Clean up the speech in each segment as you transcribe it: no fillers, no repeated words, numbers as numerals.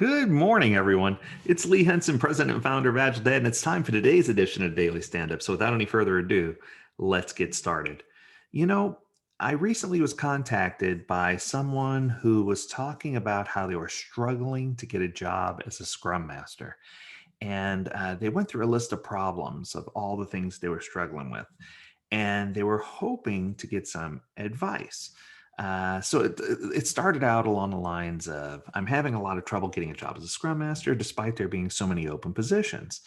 Good morning, everyone. It's Lee Henson, president and founder of AgileDad, and it's time for today's edition of Daily Standup. So, without any further ado, let's get started. You know, I recently was contacted by someone who was talking about how they were struggling to get a job as a Scrum Master. And they went through a list of problems of all the things they were struggling with. And they were hoping to get some advice. So it started out along the lines of, I'm having a lot of trouble getting a job as a Scrum Master, despite there being so many open positions.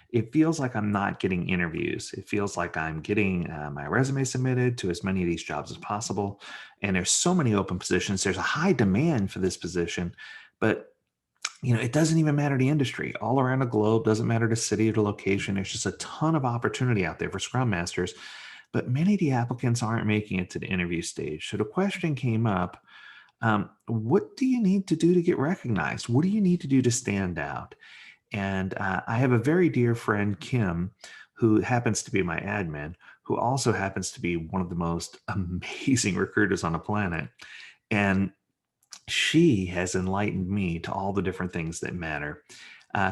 It feels like I'm not getting interviews. It feels like I'm getting my resume submitted to as many of these jobs as possible. And there's so many open positions. There's a high demand for this position, but it doesn't even matter the industry. All around the globe, doesn't matter the city or the location. There's just a ton of opportunity out there for Scrum Masters, but many of the applicants aren't making it to the interview stage. So the question came up, what do you need to do to get recognized? What do you need to do to stand out? And I have a very dear friend, Kim, who happens to be my admin, who also happens to be one of the most amazing recruiters on the planet. And she has enlightened me to all the different things that matter.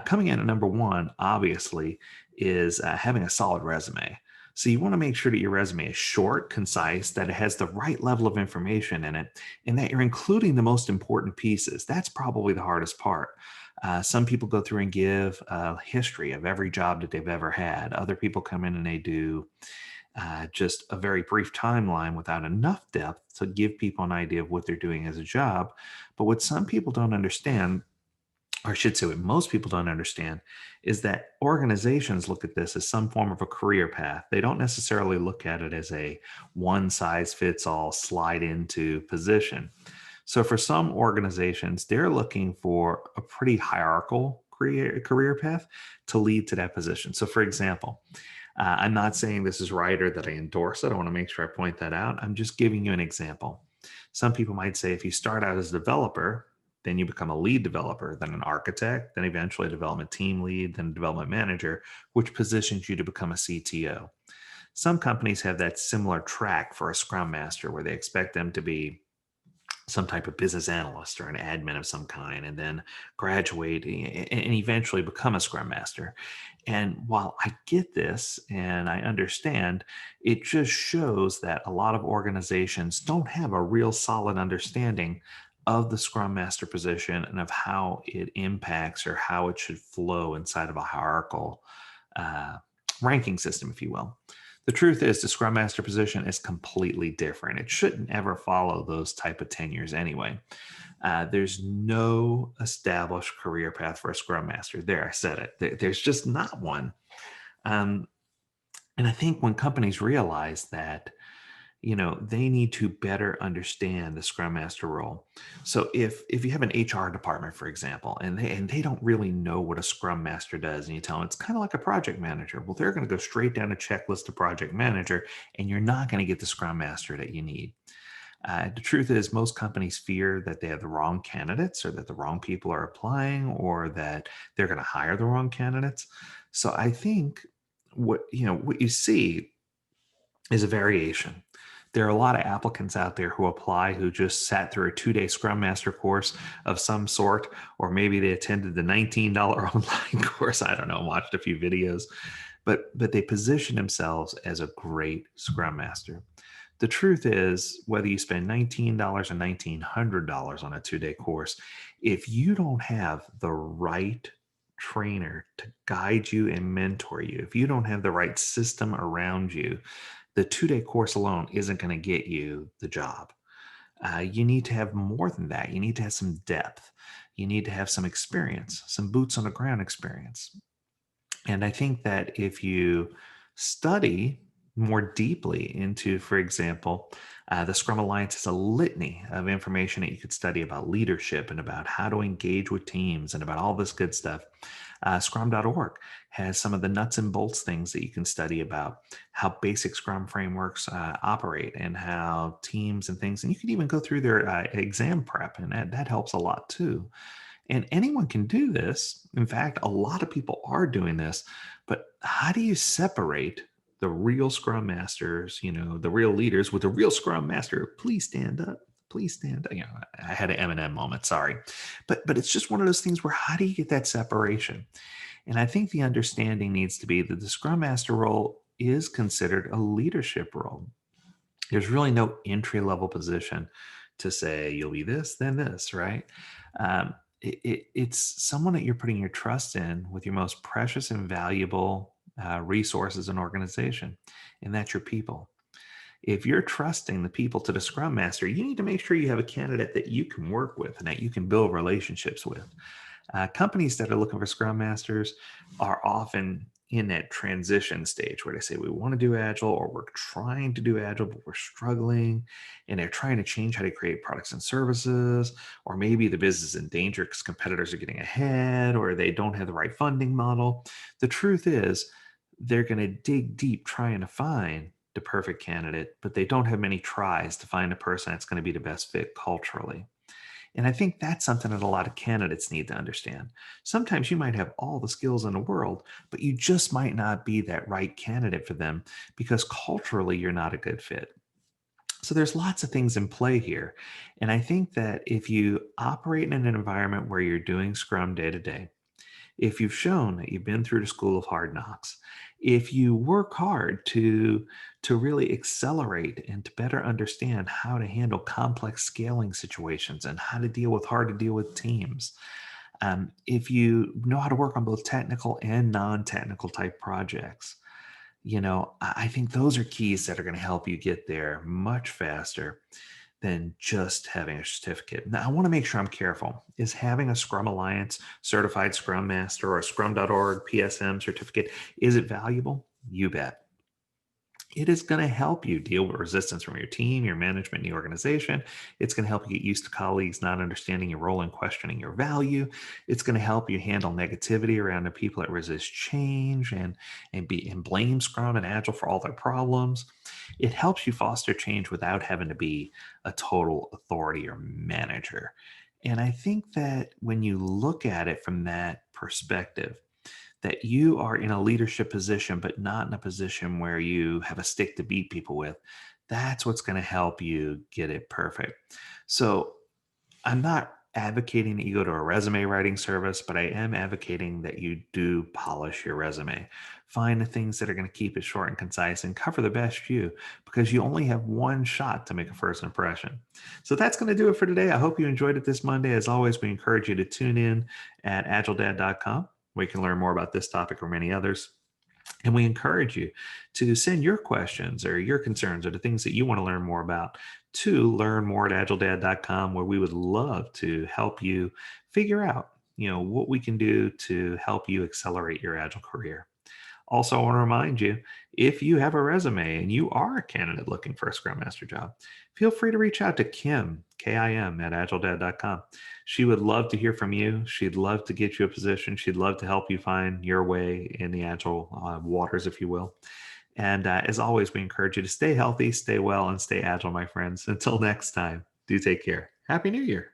Coming in at number one, obviously, is having a solid resume. So you want to make sure that your resume is short, concise, that it has the right level of information in it, and that you're including the most important pieces. That's probably the hardest part. Some people go through and give a history of every job that they've ever had. Other people come in and they do just a very brief timeline without enough depth to give people an idea of what they're doing as a job. But what some people don't understand, or I should say what most people don't understand, is that organizations look at this as some form of a career path. They don't necessarily look at it as a one size fits all slide into position. So for some organizations, they're looking for a pretty hierarchical career path to lead to that position. So for example, I'm not saying this is right or that I endorse it. I want to make sure I point that out. I'm just giving you an example. Some people might say if you start out as a developer, then you become a lead developer, then an architect, then eventually a development team lead, then a development manager, which positions you to become a CTO. Some companies have that similar track for a Scrum Master where they expect them to be some type of business analyst or an admin of some kind, and then graduate and eventually become a Scrum Master. And while I get this and I understand, it just shows that a lot of organizations don't have a real solid understanding of the Scrum Master position and of how it impacts or how it should flow inside of a hierarchical uh, ranking system, if you will. The truth is the Scrum Master position is completely different. It shouldn't ever follow those type of tenures anyway. There's no established career path for a Scrum Master. There, I said it. There's just not one. Um, and I think when companies realize that, they need to better understand the Scrum Master role. So if you have an HR department, for example, and they don't really know what a Scrum Master does, and you tell them it's kind of like a project manager, well, they're going to go straight down a checklist of project manager, and you're not going to get the Scrum Master that you need. The truth is, most companies fear that they have the wrong candidates, or that the wrong people are applying, or that they're going to hire the wrong candidates. So I think what you see is a variation. There are a lot of applicants out there who apply who just sat through a 2-day Scrum Master course of some sort, or maybe they attended the $19 online course. I don't know, watched a few videos, but they position themselves as a great Scrum Master. The truth is, whether you spend $19 or $1,900 on a 2-day course, if you don't have the right trainer to guide you and mentor you, if you don't have the right system around you, the 2-day course alone isn't going to get you the job. You need to have more than that. You need to have some depth. You need to have some experience, some boots on the ground experience. And I think that if you study more deeply into, for example, the Scrum Alliance has a litany of information that you could study about leadership and about how to engage with teams and about all this good stuff. Scrum.org has some of the nuts and bolts things that you can study about how basic Scrum frameworks operate and how teams and things, and you can even go through their exam prep, and that helps a lot too. And anyone can do this. In fact, a lot of people are doing this. But how do you separate the real Scrum Masters, the real leaders with the real Scrum Master? Please stand up. Please stand. I had an Eminem moment. Sorry, but it's just one of those things where how do you get that separation? And I think the understanding needs to be that the Scrum Master role is considered a leadership role. There's really no entry level position to say you'll be this, then this, right? It's someone that you're putting your trust in with your most precious and valuable resources and organization, and that's your people. If you're trusting the people to the Scrum Master, you need to make sure you have a candidate that you can work with and that you can build relationships with. Companies that are looking for Scrum Masters are often in that transition stage where they say, we want to do Agile or we're trying to do Agile, but we're struggling. And they're trying to change how they create products and services. Or maybe the business is in danger because competitors are getting ahead or they don't have the right funding model. The truth is, they're going to dig deep trying to find the perfect candidate, but they don't have many tries to find a person that's going to be the best fit culturally. And I think that's something that a lot of candidates need to understand. Sometimes you might have all the skills in the world, but you just might not be that right candidate for them because culturally you're not a good fit. So there's lots of things in play here. And I think that if you operate in an environment where you're doing Scrum day to day, if you've shown that you've been through the school of hard knocks, if you work hard to really accelerate and to better understand how to handle complex scaling situations and how to deal with hard to deal with teams, if you know how to work on both technical and non-technical type projects, I think those are keys that are going to help you get there much faster than just having a certificate. Now, I want to make sure I'm careful. Is having a Scrum Alliance certified Scrum Master or a Scrum.org PSM certificate, is it valuable? You bet. It is going to help you deal with resistance from your team, your management, and the organization. It's going to help you get used to colleagues not understanding your role and questioning your value. It's going to help you handle negativity around the people that resist change and blame Scrum and Agile for all their problems. It helps you foster change without having to be a total authority or manager. And I think that when you look at it from that perspective, that you are in a leadership position, but not in a position where you have a stick to beat people with, that's what's going to help you get it perfect. So I'm not advocating that you go to a resume writing service, but I am advocating that you do polish your resume. Find the things that are going to keep it short and concise and cover the best you because you only have one shot to make a first impression. So that's going to do it for today. I hope you enjoyed it this Monday. As always, we encourage you to tune in at agiledad.com where you can learn more about this topic or many others. And we encourage you to send your questions or your concerns or the things that you want to learn more about to learn more at agiledad.com, where we would love to help you figure out, what we can do to help you accelerate your Agile career. Also, I want to remind you, if you have a resume and you are a candidate looking for a Scrum Master job, feel free to reach out to Kim, Kim, at agiledad.com. She would love to hear from you. She'd love to get you a position. She'd love to help you find your way in the Agile waters, if you will. And as always, we encourage you to stay healthy, stay well, and stay Agile, my friends. Until next time, do take care. Happy New Year.